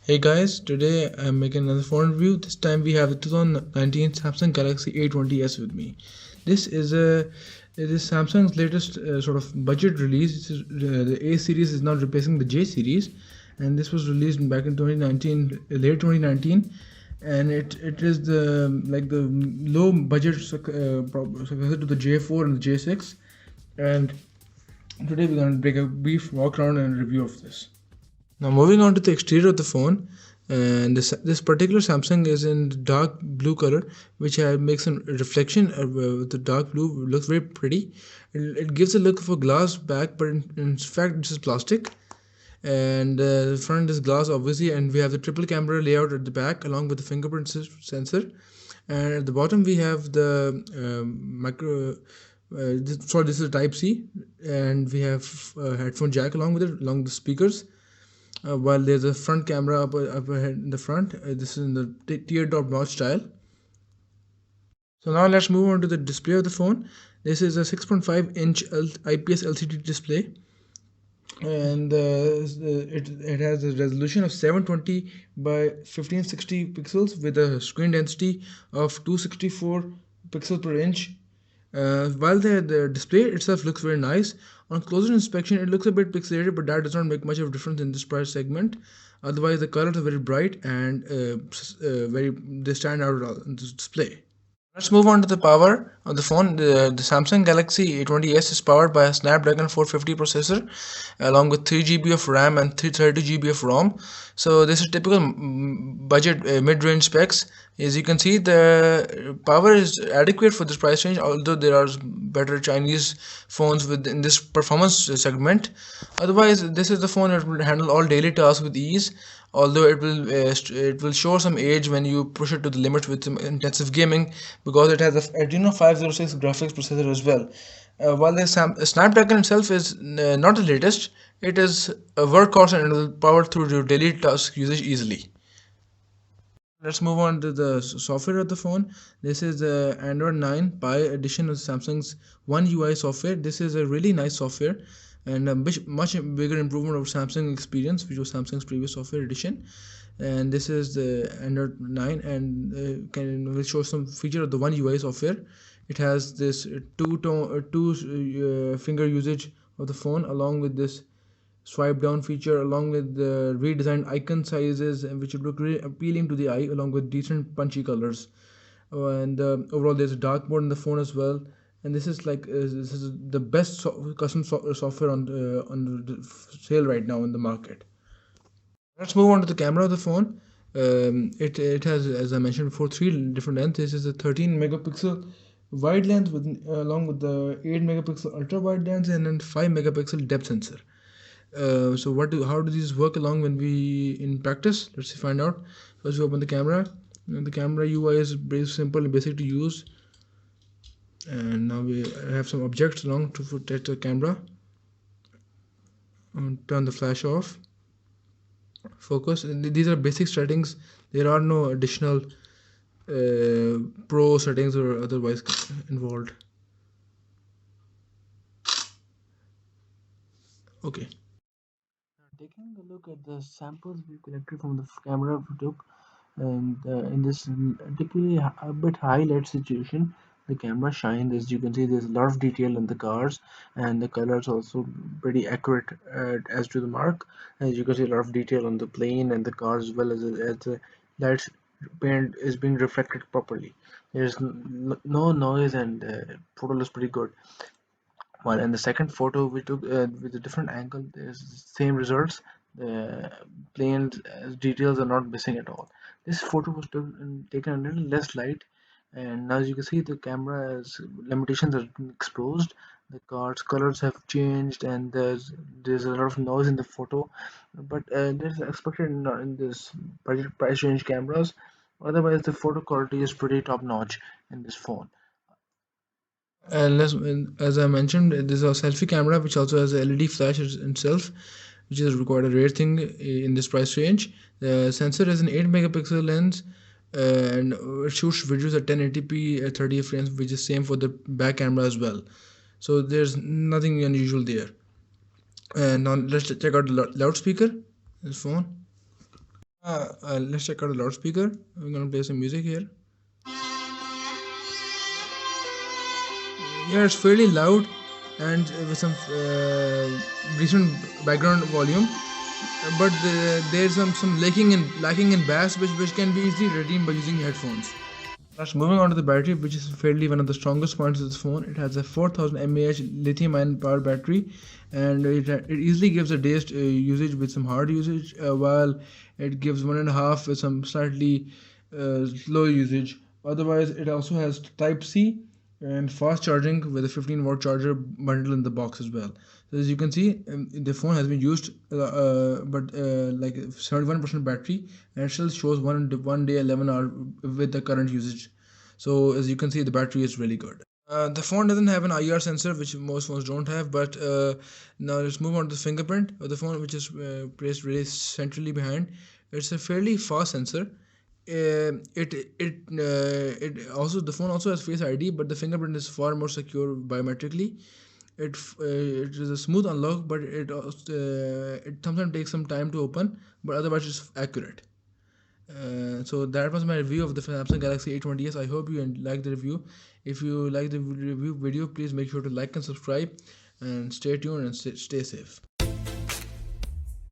Hey guys, today I'm making another phone review. This time we have the 2019 Samsung Galaxy A20S with me. This Samsung's latest sort of budget release. The A series is now replacing the J series, and this was released back in 2019, late 2019, and it is the low budget successor to the J4 and the J6. And today we're gonna take a brief walk around and review of this. Now moving on to the exterior of the phone, and this particular Samsung is in dark blue color, which makes a reflection of the dark blue. Looks very pretty. It gives a look of a glass back, but in fact this is plastic. And the front is glass obviously, and we have the triple camera layout at the back along with the fingerprint sensor. And at the bottom we have the this is Type C, and we have headphone jack along with it, along the speakers. While there's a front camera up ahead in the front. This is in the teardrop notch style. So now let's move on to the display of the phone. This is a 6.5-inch IPS LCD display, and it has a resolution of 720 by 1560 pixels with a screen density of 264 pixels per inch. While the display itself looks very nice, on closer inspection it looks a bit pixelated, but that does not make much of a difference in this price segment. Otherwise, the colors are very bright and they stand out on this display. Let's move on to the power of the phone. The Samsung Galaxy A20s is powered by a Snapdragon 450 processor along with 3 GB of RAM and 32 GB of ROM. So this is typical budget mid-range specs. As you can see, the power is adequate for this price range, although there are better Chinese phones within this performance segment. Otherwise, this is the phone that will handle all daily tasks with ease, although it will show some age when you push it to the limit with some intensive gaming, because it has a Adreno 506 graphics processor as well. While the Snapdragon itself is not the latest, it is a workhorse and it will power through your daily task usage easily. Let's move on to the software of the phone. This is the Android 9 Pie edition of Samsung's One UI software. This is a really nice software and a much bigger improvement of Samsung experience, which was Samsung's previous software edition. And this is the Android 9, and will show some feature of the One UI software. It has this two finger usage of the phone, along with this swipe down feature, along with the redesigned icon sizes, which would look really appealing to the eye, along with decent punchy colors. And overall, there's a dark mode in the phone as well. And this is the best custom software on the sale right now in the market. Let's move on to the camera of the phone. It has, as I mentioned before, three different lenses. This is a 13 megapixel wide lens along with the 8 megapixel ultra wide lens and then 5 megapixel depth sensor. So how do these work along when we in practice? Let's find out. First we open the camera, and the camera UI is very simple and basic to use. And now we have some objects along to protect the camera. Turn the flash off. Focus. These are basic settings. There are no additional pro settings or otherwise involved. Okay. Taking a look at the samples we collected from the camera we took, and in this typically a bit high light situation, the camera shines. As you can see, there's a lot of detail in the cars, and the colors also pretty accurate as to the mark. As you can see, a lot of detail on the plane and the cars, as well as the light paint is being reflected properly. There's no noise, and photo looks pretty good. While in the second photo we took with a different angle, there's the same results. The plane details are not missing at all. This photo was taken a little less light, and as you can see, the camera's limitations are exposed. The car's colors have changed, and there's a lot of noise in the photo, but there's expected in this budget price range cameras. Otherwise, the photo quality is pretty top notch in this phone. As I mentioned, this is a selfie camera which also has a LED flash itself, which is quite a rare thing in this price range. The sensor has an 8 megapixel lens, and it shoots videos at 1080p at 30 frames, which is same for the back camera as well. So there's nothing unusual there. And now let's check out the loudspeaker. This phone. Let's check out the loudspeaker. I'm gonna play some music here. Yeah, it's fairly loud and with some decent background volume. But there's some lacking in bass, which can be easily redeemed by using headphones. That's moving on to the battery, which is fairly one of the strongest points of this phone. It has a 4000 mAh lithium-ion power battery, and it easily gives a day's usage with some hard usage, while it gives 1.5 with some slightly slow usage. Otherwise, it also has Type C and fast charging with a 15-watt charger bundle in the box as well. So as you can see, the phone has been used, but like 71% battery, and it still shows one day 11 hour with the current usage. So as you can see, the battery is really good. The phone doesn't have an IR sensor, which most phones don't have. But now let's move on to the fingerprint of the phone, which is placed really centrally behind. It's a fairly fast sensor. It also, the phone also has Face ID, but the fingerprint is far more secure biometrically. It is a smooth unlock, but it sometimes takes some time to open, but otherwise it's accurate. So that was my review of the Samsung Galaxy A20s. I hope you liked the review. If you like the review video, please make sure to like and subscribe, and stay tuned and stay safe.